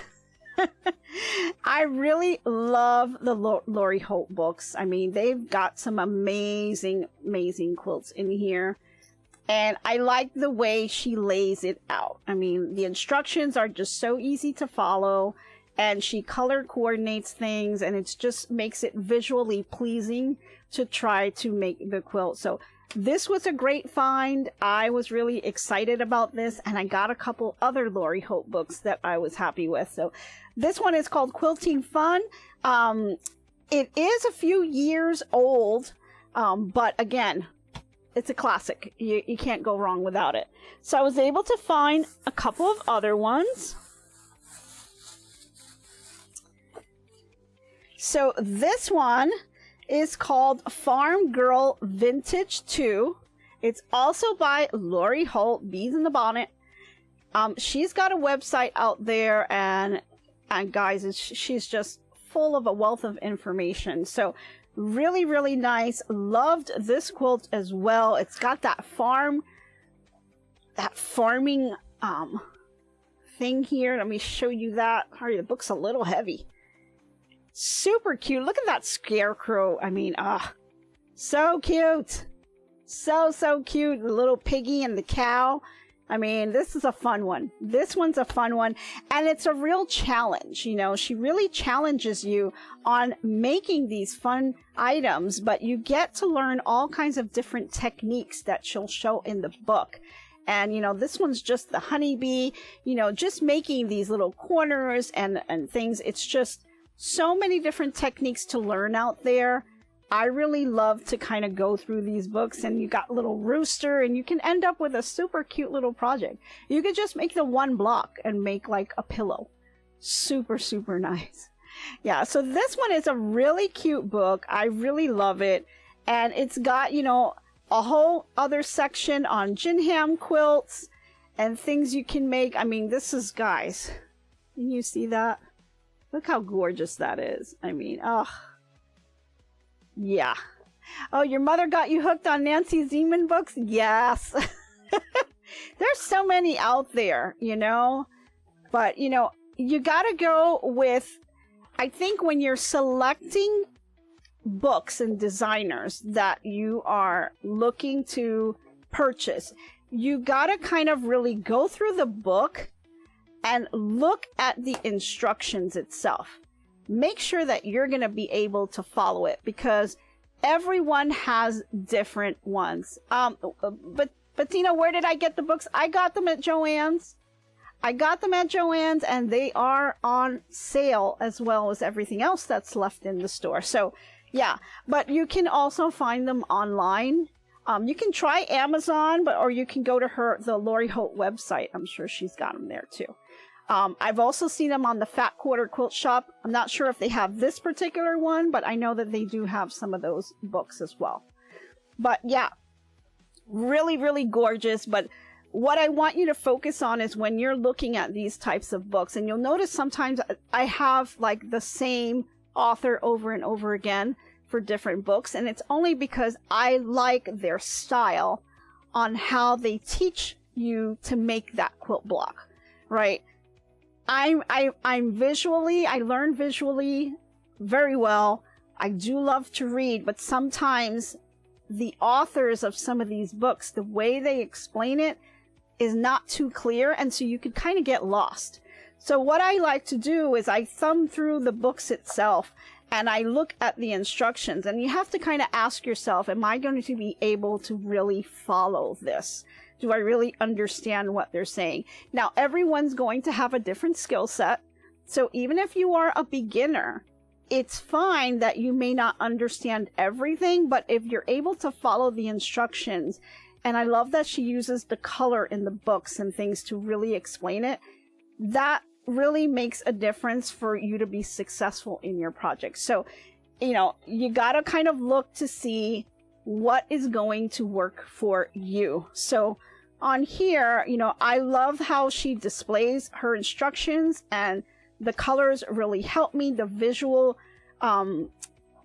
I really love the Lori Holt books. I mean, they've got some amazing, amazing quilts in here. And I like the way she lays it out. I mean, the instructions are just so easy to follow. And she color coordinates things. And it just makes it visually pleasing to try to make the quilt. So this was a great find. I was really excited about this. And I got a couple other Lori Holt books that I was happy with. So this one is called Quilting Fun. It is a few years old. But again, it's a classic. You can't go wrong without it. So I was able to find a couple of other ones. So this one is called Farm Girl Vintage 2. It's also by Lori Holt, Bees in the Bonnet. She's got a website out there, and guys, she's just full of a wealth of information. So really, really nice. Loved this quilt as well. It's got that farming thing here. Let me show you that. Sorry, the book's a little heavy. Super cute. Look at that scarecrow. I mean, so cute. So cute. The little piggy and the cow. I mean, this is a fun one. This one's a fun one. And it's a real challenge. You know, she really challenges you on making these fun items, but you get to learn all kinds of different techniques that she'll show in the book. And, you know, this one's just the honeybee, you know, just making these little corners and things. It's just so many different techniques to learn out there. I really love to kind of go through these books, and you got little rooster, and you can end up with a super cute little project. You could just make the one block and make like a pillow. Super, super nice. Yeah, so this one is a really cute book. I really love it. And it's got, you know, a whole other section on gingham quilts and things you can make. I mean, this is, guys, can you see that? Look how gorgeous that is. I mean, oh, yeah. Oh, your mother got you hooked on Nancy Zeman books? Yes. There's so many out there, you know. But, you know, you got to go with, I think when you're selecting books and designers that you are looking to purchase, you got to kind of really go through the book and look at the instructions itself. Make sure that you're going to be able to follow it, because everyone has different ones. But Tina, where did I get the books? I got them at Joann's. And they are on sale as well as everything else that's left in the store. So yeah, but you can also find them online. You can try Amazon, or you can go to the Lori Holt website. I'm sure she's got them there too. I've also seen them on the Fat Quarter Quilt Shop. I'm not sure if they have this particular one, but I know that they do have some of those books as well. But yeah, really, really gorgeous. But what I want you to focus on is when you're looking at these types of books, and you'll notice sometimes I have like the same author over and over again for different books, and it's only because I like their style on how they teach you to make that quilt block, right? I learn visually very well. I do love to read, but sometimes the authors of some of these books, the way they explain it is not too clear, and so you could kind of get lost. So what I like to do is I thumb through the books itself and I look at the instructions, and you have to kind of ask yourself, am I going to be able to really follow this? Do I really understand what they're saying? Now, everyone's going to have a different skill set. So even if you are a beginner, it's fine that you may not understand everything, but if you're able to follow the instructions, and I love that she uses the color in the books and things to really explain it, that really makes a difference for you to be successful in your project. So, you know, you got to kind of look to see what is going to work for you. So on here, you know, I love how she displays her instructions and the colors really help me. The visual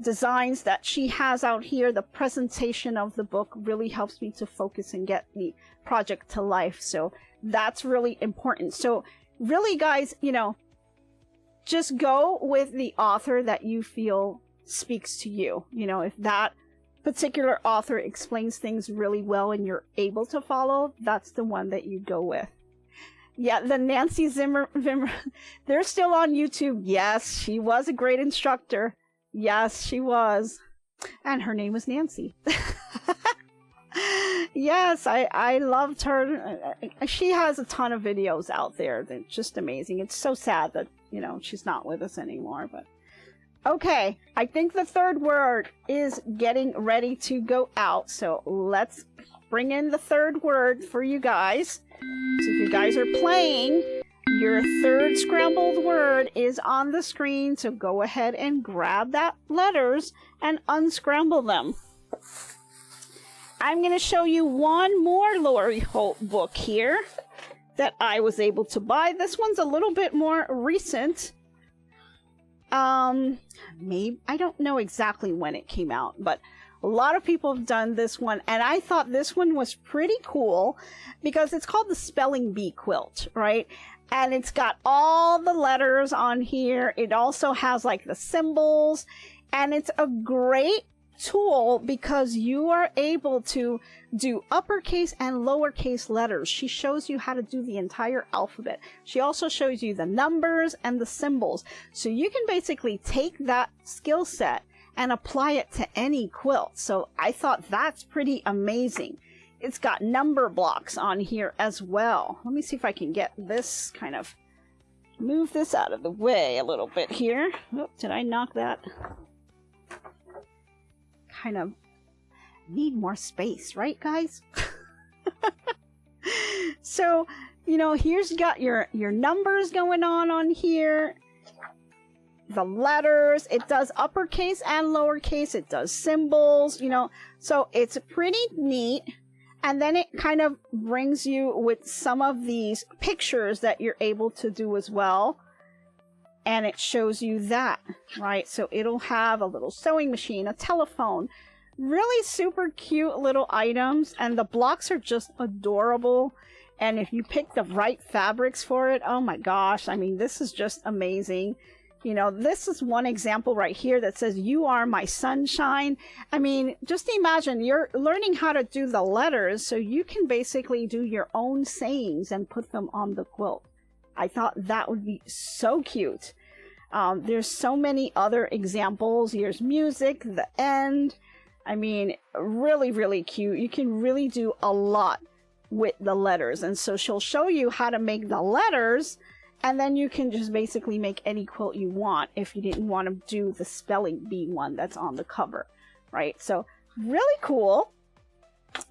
designs that she has out here, the presentation of the book really helps me to focus and get the project to life. So that's really important. So really, guys, you know, just go with the author that you feel speaks to you. You know, if that particular author explains things really well and you're able to follow, that's the one that you go with. Yeah, the Nancy Zimmer, they're still on YouTube. Yes, she was a great instructor. Yes, she was. And her name was Nancy. Yes, I loved her. She has a ton of videos out there. They're just amazing. It's so sad that, you know, she's not with us anymore. But okay, I think the third word is getting ready to go out. So let's bring in the third word for you guys. So if you guys are playing, your third scrambled word is on the screen. So go ahead and grab that letters and unscramble them. I'm going to show you one more Lori Holt book here that I was able to buy. This one's a little bit more recent. Maybe, I don't know exactly when it came out, but a lot of people have done this one, and I thought this one was pretty cool because it's called the Spelling Bee Quilt, right? And it's got all the letters on here. It also has like the symbols, and it's a great tool because you are able to do uppercase and lowercase letters. She shows you how to do the entire alphabet. She also shows you the numbers and the symbols. So you can basically take that skill set and apply it to any quilt. So I thought that's pretty amazing. It's got number blocks on here as well. Let me see if I can get this kind of, move this out of the way a little bit here. Oh, did I knock that? Kind of need more space, right, guys? So, you know, here's got your numbers going on here. The letters, it does uppercase and lowercase, it does symbols, you know, so it's pretty neat. And then it kind of brings you with some of these pictures that you're able to do as well. And it shows you that, right? So it'll have a little sewing machine, a telephone, really super cute little items. And the blocks are just adorable. And if you pick the right fabrics for it, oh my gosh, I mean, this is just amazing. You know, this is one example right here that says, "You are my sunshine." I mean, just imagine you're learning how to do the letters so you can basically do your own sayings and put them on the quilt. I thought that would be so cute. There's so many other examples. Here's music, the end. I mean, really, really cute. You can really do a lot with the letters. And so she'll show you how to make the letters, and then you can just basically make any quilt you want if you didn't want to do the spelling bee one that's on the cover, right? So really cool.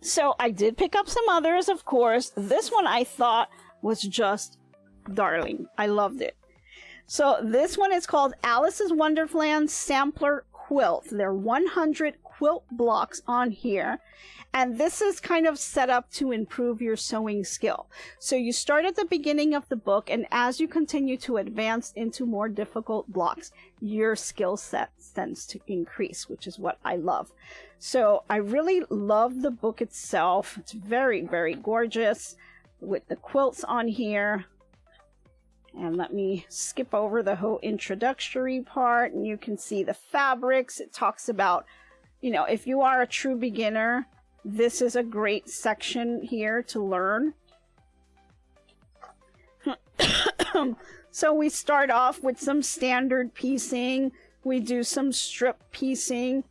So I did pick up some others, of course. This one I thought was just darling. I loved it. So this one is called Alice's Wonderland Sampler Quilt. There are 100 quilt blocks on here. And this is kind of set up to improve your sewing skill. So you start at the beginning of the book, and as you continue to advance into more difficult blocks, your skill set tends to increase, which is what I love. So I really love the book itself. It's very, very gorgeous with the quilts on here. And let me skip over the whole introductory part, and you can see the fabrics. It talks about, you know, if you are a true beginner, this is a great section here to learn. So we start off with some standard piecing. We do some strip piecing.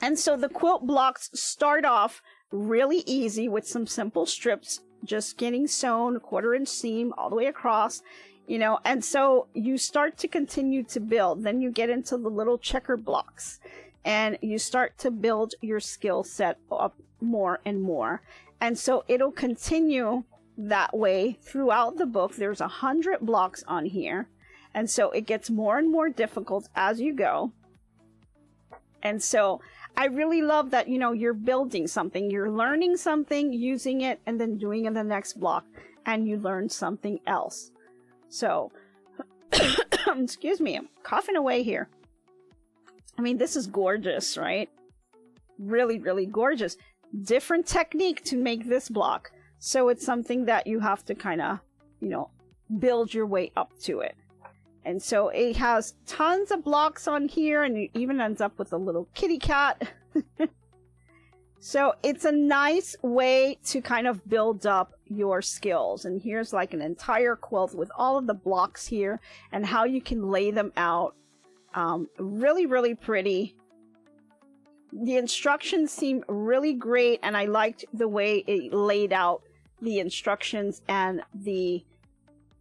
And so the quilt blocks start off really easy with some simple strips, just getting sewn, 1/4 inch seam all the way across, you know, and so you start to continue to build. Then you get into the little checker blocks, and you start to build your skill set up more and more. And so it'll continue that way throughout the book. There's 100 blocks on here. And so it gets more and more difficult as you go. And so I really love that, you know, you're building something, you're learning something, using it, and then doing in the next block, and you learn something else. So Excuse me, I'm coughing away here. I mean, this is gorgeous, right? Really, really gorgeous. Different technique to make this block. So it's something that you have to kind of, you know, build your way up to it. And so it has tons of blocks on here, and it even ends up with a little kitty cat. So it's a nice way to kind of build up your skills. And here's like an entire quilt with all of the blocks here and how you can lay them out. Really, really pretty. The instructions seem really great, and I liked the way it laid out the instructions and the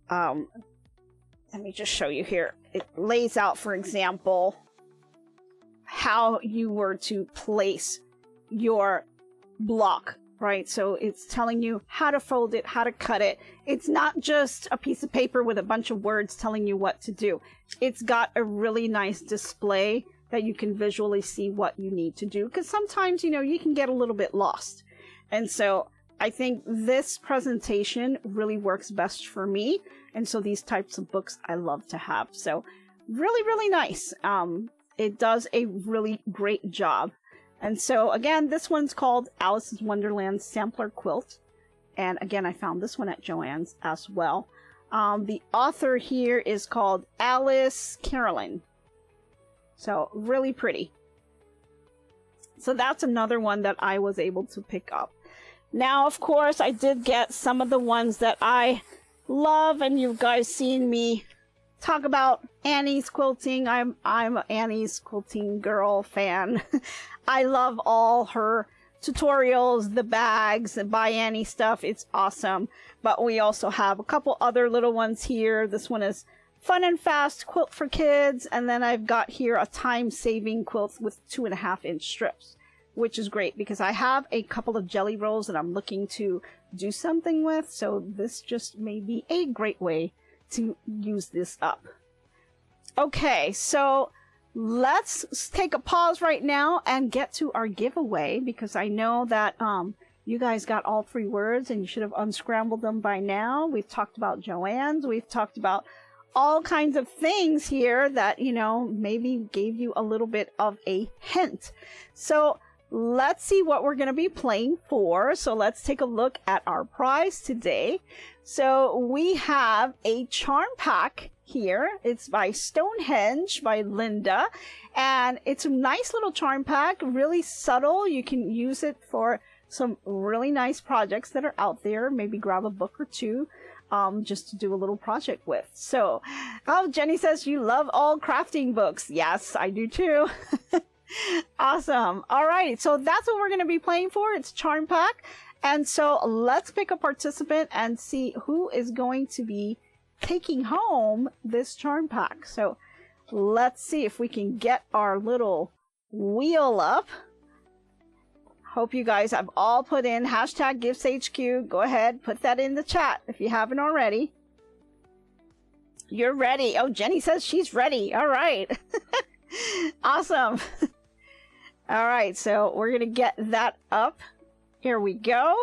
let me just show you here. It lays out, for example, how you were to place your block, right? So it's telling you how to fold it, how to cut it. It's not just a piece of paper with a bunch of words telling you what to do. It's got a really nice display that you can visually see what you need to do, because sometimes, you know, you can get a little bit lost. And so I think this presentation really works best for me. And so these types of books I love to have. So really, really nice. It does a really great job. And so again, this one's called Alice's Wonderland Sampler Quilt. And again, I found this one at Joann's as well. The author here is called Alice Carolyn. So really pretty. So that's another one that I was able to pick up. Now, of course, I did get some of the ones that I love, and you guys seen me talk about Annie's Quilting. I'm an Annie's Quilting girl fan. I love all her tutorials, the bags, and Buy Annie stuff. It's awesome. But we also have a couple other little ones here. This one is Fun and Fast Quilt for Kids. And then I've got here a time-saving quilt with 2.5-inch strips, which is great because I have a couple of jelly rolls that I'm looking to do something with. So this just may be a great way to use this up. Okay, so let's take a pause right now and get to our giveaway, because I know that you guys got all 3 words and you should have unscrambled them by now. We've talked about Joann's. We've talked about all kinds of things here that, you know, maybe gave you a little bit of a hint. So let's see what we're going to be playing for. So let's take a look at our prize today. So we have a charm pack here. It's by Stonehenge by Linda. And it's a nice little charm pack, really subtle. You can use it for some really nice projects that are out there. Maybe grab a book or two just to do a little project with. So, oh, Jenny says you love all crafting books. Yes, I do too. Awesome. All right, so that's what we're going to be playing for. It's charm pack. And so let's pick a participant and see who is going to be taking home this charm pack. So let's see if we can get our little wheel up. Hope you guys have all put in hashtag GiftsHQ. Go ahead, put that in the chat if you haven't already. You're ready. Oh, Jenny says she's ready. All right. Awesome. All right, so we're going to get that up. Here we go.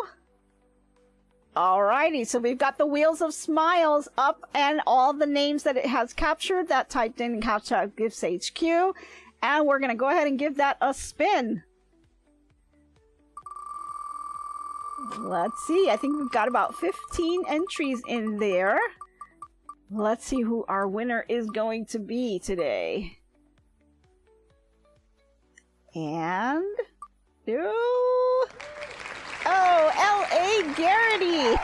All righty, so we've got the Wheels of Smiles up and all the names that it has captured that typed in hashtag GiftsHQ. And we're going to go ahead and give that a spin. Let's see, I think we've got about 15 entries in there. Let's see who our winner is going to be today. And oh, L.A. Garrity.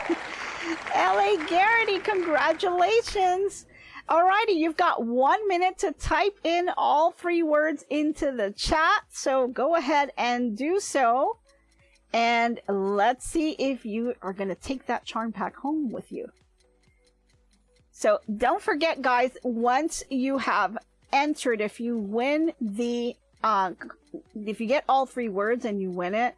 L.A. Garrity, congratulations. Alrighty, you've got 1 minute to type in all 3 words into the chat. So go ahead and do so. And let's see if you are going to take that charm pack home with you. So don't forget, guys, once you have entered, if you win the if you get all 3 words and you win it,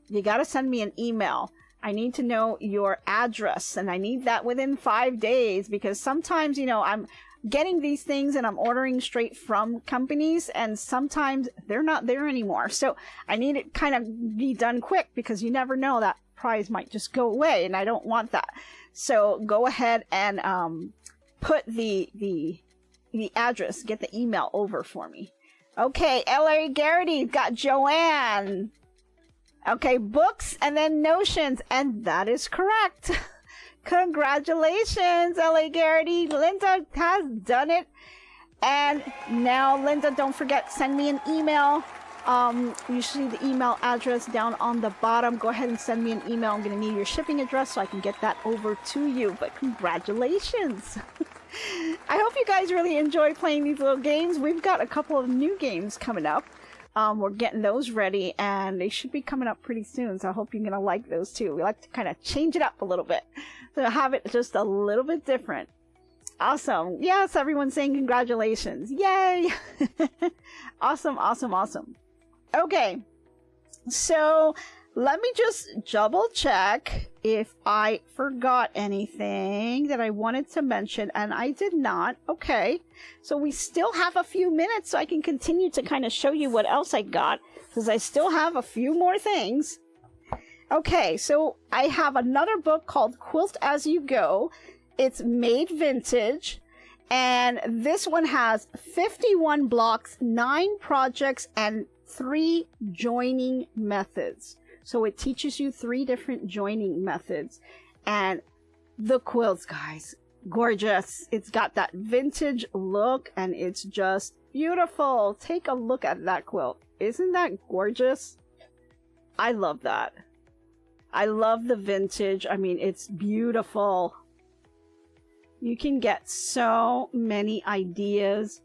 you got to send me an email. I need to know your address, and I need that within 5 days, because sometimes, you know, I'm getting these things and I'm ordering straight from companies, and sometimes they're not there anymore. So I need it kind of be done quick, because you never know, that prize might just go away, and I don't want that. So go ahead and put the the address, get the email over for me. Okay, L.A. Garrity got Joanne. Okay, books and then notions, and that is correct. Congratulations, L.A. Garrity. Linda has done it. And now, Linda, don't forget, send me an email. You see the email address down on the bottom. Go ahead and send me an email. I'm going to need your shipping address so I can get that over to you. But congratulations. I hope you guys really enjoy playing these little games. We've got a couple of new games coming up. We're getting those ready, and they should be coming up pretty soon. So I hope you're going to like those too. We like to kind of change it up a little bit. So have it just a little bit different. Awesome. Yes, everyone's saying congratulations. Yay. Awesome, awesome, awesome. Okay, so let me just double check if I forgot anything that I wanted to mention, and I did not. Okay, so we still have a few minutes, so I can continue to kind of show you what else I got, because I still have a few more things. Okay, so I have another book called Quilt As You Go. It's made vintage. And this one has 51 blocks, 9 projects, and 3 joining methods. So it teaches you 3 different joining methods. And the quilts, guys, gorgeous. It's got that vintage look, and it's just beautiful. Take a look at that quilt. Isn't that gorgeous? I love that. I love the vintage. I mean, it's beautiful. You can get so many ideas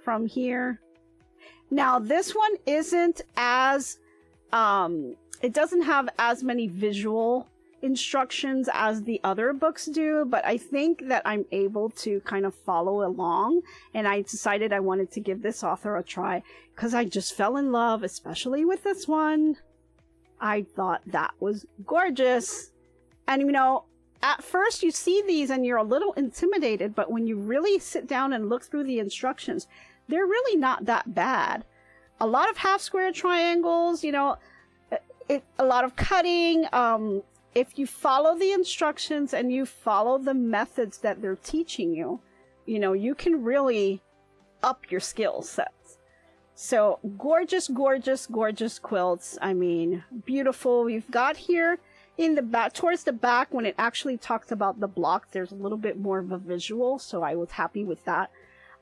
from here. Now, this one isn't as, it doesn't have as many visual instructions as the other books do, but I think that I'm able to kind of follow along, and I decided I wanted to give this author a try because I just fell in love, especially with this one. I thought that was gorgeous. And you know, at first you see these and you're a little intimidated, but when you really sit down and look through the instructions, they're really not that bad. A lot of half square triangles, you know, a lot of cutting. If you follow the instructions and you follow the methods that they're teaching you, you know, you can really up your skill sets. So gorgeous, gorgeous, gorgeous quilts. I mean, beautiful. We've got here in the back, towards the back, when it actually talks about the block, there's a little bit more of a visual, so I was happy with that.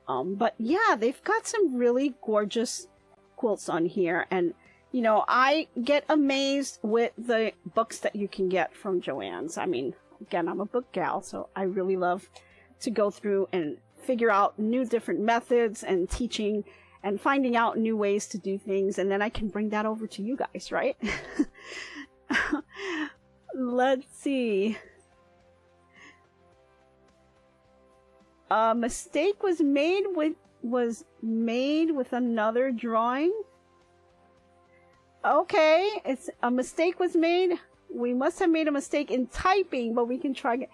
But yeah, they've got some really gorgeous quilts on here, and you know, I get amazed with the books that you can get from Joann's. I mean, again, I'm a book gal, so I really love to go through and figure out new different methods and teaching and finding out new ways to do things, and then I can bring that over to you guys, right? Let's see. A mistake was made with another drawing. Okay, it's a mistake was made. We must have made a mistake in typing, but we can try again.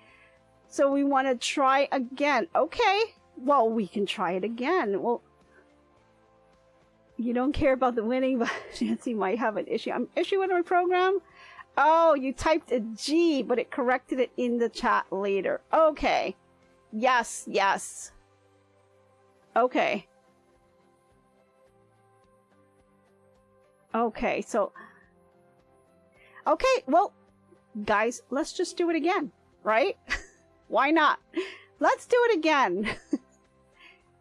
So we want to try again. Okay, well, we can try it again. Well, you don't care about the winning, but Nancy might have an issue. I'm issue with my program. Oh, you typed a G, but it corrected it in the chat later. Okay. Yes, yes. Okay. Okay, so... Okay, well, guys, let's just do it again, right? Why not? Let's do it again.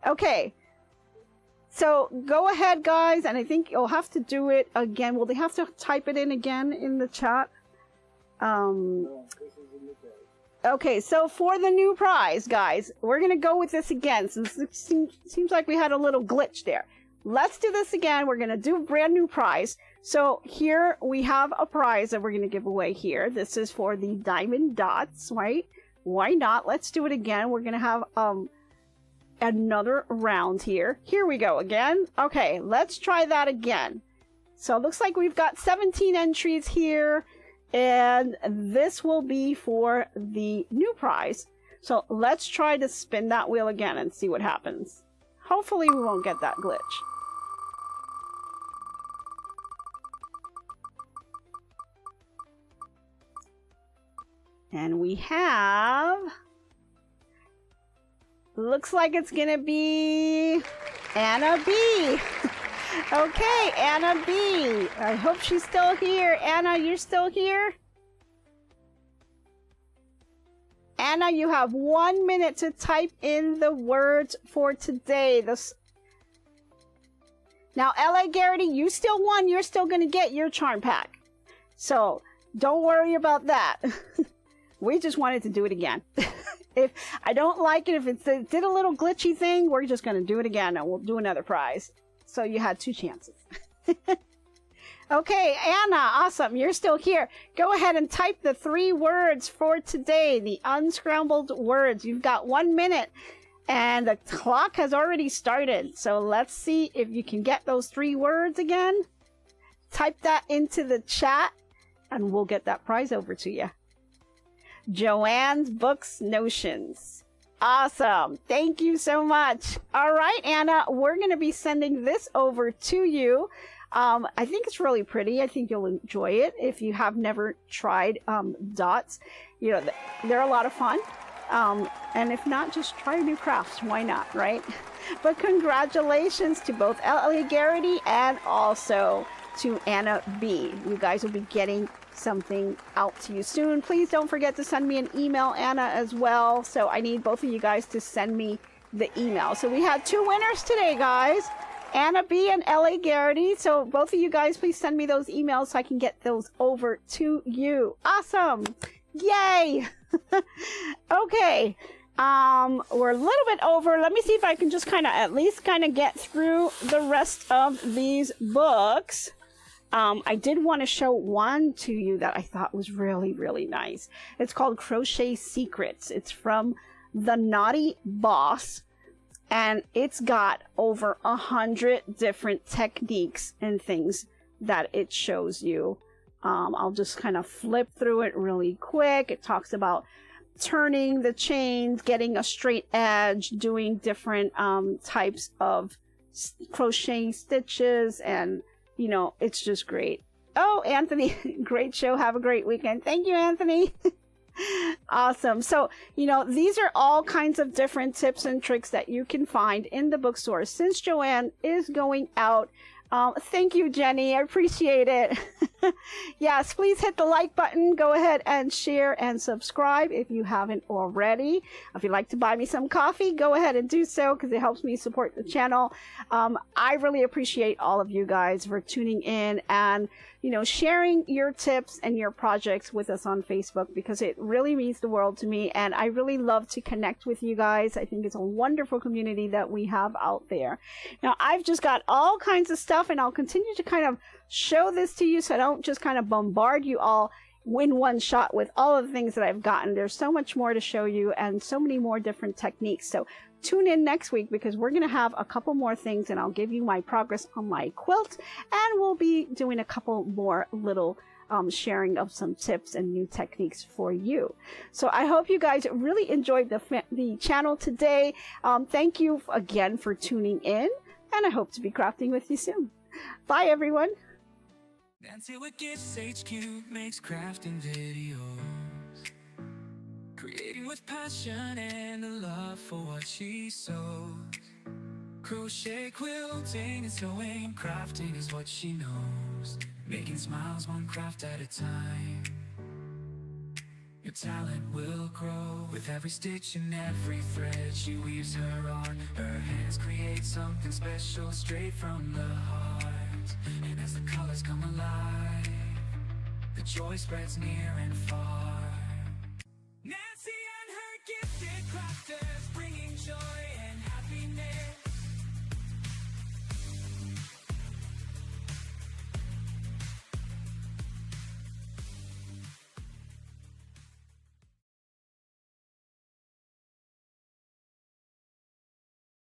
Okay. So, go ahead, guys, and I think you'll have to do it again. Will they have to type it in again in the chat? Okay, so for the new prize, guys, we're going to go with this again, since it seems like we had a little glitch there. Let's do this again. We're going to do a brand new prize. So here we have a prize that we're going to give away here. This is for the diamond dots, right? Why not? Let's do it again. We're going to have another round here. Here we go again. Okay, let's try that again. So it looks like we've got 17 entries here, and this will be for the new prize. So let's try to spin that wheel again and see what happens. Hopefully we won't get that glitch. And we have Looks like it's gonna be Anna B. Okay, Anna B. I hope she's still here. Anna, you're still here? Anna, you have 1 minute to type in the words for today. Now, L.A. Garrity, you still won. You're still going to get your charm pack. So, don't worry about that. We just wanted to do it again. If I don't like it, if it did a little glitchy thing, we're just going to do it again and we'll do another prize. So, you had 2 chances. Okay, Anna, awesome. You're still here. Go ahead and type the 3 words for today, the unscrambled words. You've got 1 minute and the clock has already started. So let's see if you can get those 3 words again. Type that into the chat and we'll get that prize over to you. Joanne's Books Notions. Awesome. Thank you so much. All right, Anna, we're going to be sending this over to you. I think it's really pretty. I think you'll enjoy it. If you have never tried dots, you know, they're a lot of fun. And if not, just try new crafts. Why not, right? But congratulations to both L.A. Garrity and also to Anna B. You guys will be getting something out to you soon. Please don't forget to send me an email, Anna, as well. So I need both of you guys to send me the email. So we had 2 winners today, guys. Anna B and L.A. Garrity. So both of you guys, please send me those emails so I can get those over to you. Awesome. Yay. Okay. We're a little bit over. Let me see if I can just at least get through the rest of these books. I did want to show one to you that I thought was really, really nice. It's called Crochet Secrets. It's from The Naughty Boss. And it's got over 100 different techniques and things that it shows you. I'll just flip through it really quick. It talks about turning the chains, getting a straight edge, doing different types of crochet stitches, and you know, it's just great. Oh, Anthony, great show. Have a great weekend. Thank you, Anthony. Awesome. So, you know, these are all kinds of different tips and tricks that you can find in the bookstore. Since Joanne is going out, thank you, Jenny. I appreciate it. Yes, please hit the like button. Go ahead and share and subscribe if you haven't already. If you'd like to buy me some coffee, go ahead and do so because it helps me support the channel. I really appreciate all of you guys for tuning in and, you know, sharing your tips and your projects with us on Facebook because it really means the world to me. And I really love to connect with you guys. I think it's a wonderful community that we have out there. Now, I've just got all kinds of stuff and I'll continue to show this to you so I don't just bombard you all in one shot with all of the things that I've gotten. There's so much more to show you and so many more different techniques. So tune in next week because we're going to have a couple more things and I'll give you my progress on my quilt and we'll be doing a couple more little sharing of some tips and new techniques for you. So I hope you guys really enjoyed the channel today. Thank you again for tuning in and I hope to be crafting with you soon. Bye everyone. Nancy with GiftsHQ makes crafting videos, creating with passion and a love for what she sews. Crochet, quilting, and sewing, crafting is what she knows. Making smiles one craft at a time. Your talent will grow with every stitch and every thread she weaves her art. Her hands create something special straight from the heart. And as the colors come alive, the joy spreads near and far.